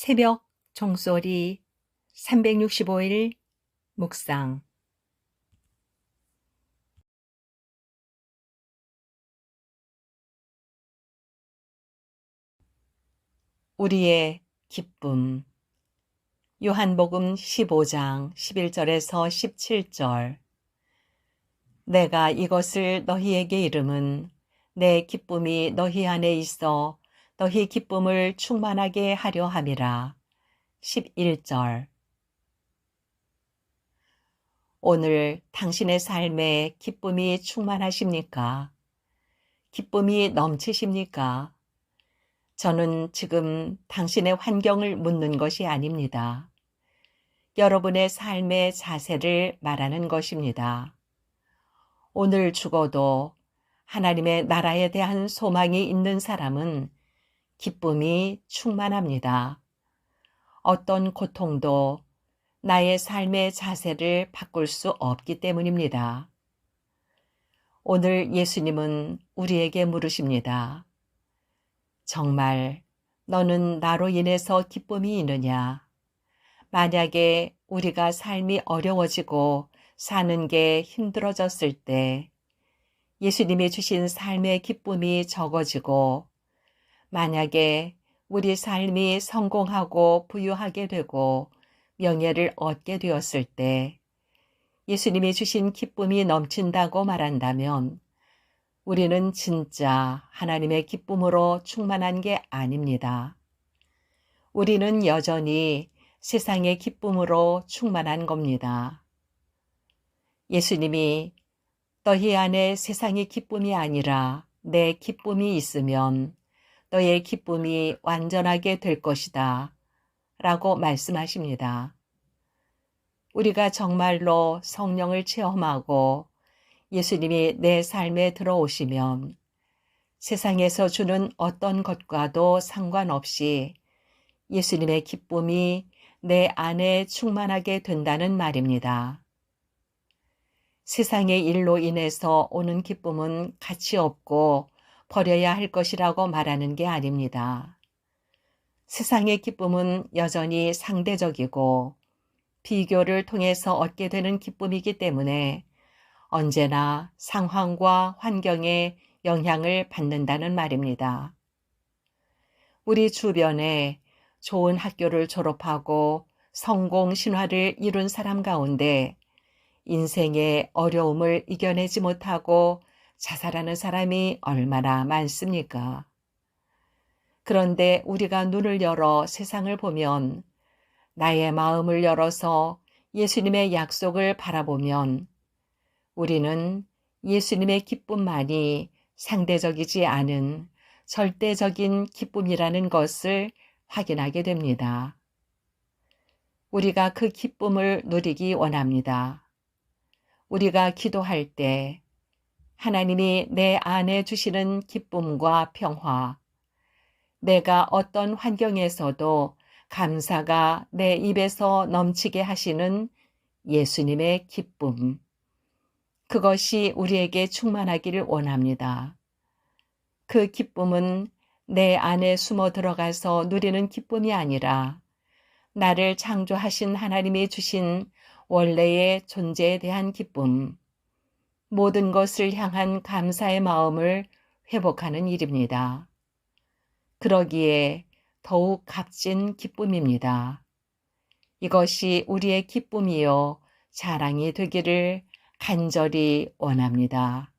새벽 종소리 365일 묵상. 우리의 기쁨. 요한복음 15장 11절에서 17절. 내가 이것을 너희에게 이름은 내 기쁨이 너희 안에 있어 너희 기쁨을 충만하게 하려 함이라. 11절. 오늘 당신의 삶에 기쁨이 충만하십니까? 기쁨이 넘치십니까? 저는 지금 당신의 환경을 묻는 것이 아닙니다. 여러분의 삶의 자세를 말하는 것입니다. 오늘 죽어도 하나님의 나라에 대한 소망이 있는 사람은 기쁨이 충만합니다. 어떤 고통도 나의 삶의 자세를 바꿀 수 없기 때문입니다. 오늘 예수님은 우리에게 물으십니다. 정말 너는 나로 인해서 기쁨이 있느냐? 만약에 우리가 삶이 어려워지고 사는 게 힘들어졌을 때 예수님이 주신 삶의 기쁨이 적어지고 만약에 우리 삶이 성공하고 부유하게 되고 명예를 얻게 되었을 때 예수님이 주신 기쁨이 넘친다고 말한다면 우리는 진짜 하나님의 기쁨으로 충만한 게 아닙니다. 우리는 여전히 세상의 기쁨으로 충만한 겁니다. 예수님이 너희 안에 세상의 기쁨이 아니라 내 기쁨이 있으면 너의 기쁨이 완전하게 될 것이다 라고 말씀하십니다. 우리가 정말로 성령을 체험하고 예수님이 내 삶에 들어오시면 세상에서 주는 어떤 것과도 상관없이 예수님의 기쁨이 내 안에 충만하게 된다는 말입니다. 세상의 일로 인해서 오는 기쁨은 가치 없고 버려야 할 것이라고 말하는 게 아닙니다. 세상의 기쁨은 여전히 상대적이고 비교를 통해서 얻게 되는 기쁨이기 때문에 언제나 상황과 환경에 영향을 받는다는 말입니다. 우리 주변에 좋은 학교를 졸업하고 성공 신화를 이룬 사람 가운데 인생의 어려움을 이겨내지 못하고 자살하는 사람이 얼마나 많습니까? 그런데 우리가 눈을 열어 세상을 보면 나의 마음을 열어서 예수님의 약속을 바라보면 우리는 예수님의 기쁨만이 상대적이지 않은 절대적인 기쁨이라는 것을 확인하게 됩니다. 우리가 그 기쁨을 누리기 원합니다. 우리가 기도할 때 하나님이 내 안에 주시는 기쁨과 평화, 내가 어떤 환경에서도 감사가 내 입에서 넘치게 하시는 예수님의 기쁨, 그것이 우리에게 충만하기를 원합니다. 그 기쁨은 내 안에 숨어 들어가서 누리는 기쁨이 아니라 나를 창조하신 하나님이 주신 원래의 존재에 대한 기쁨, 모든 것을 향한 감사의 마음을 회복하는 일입니다. 그러기에 더욱 값진 기쁨입니다. 이것이 우리의 기쁨이요 자랑이 되기를 간절히 원합니다.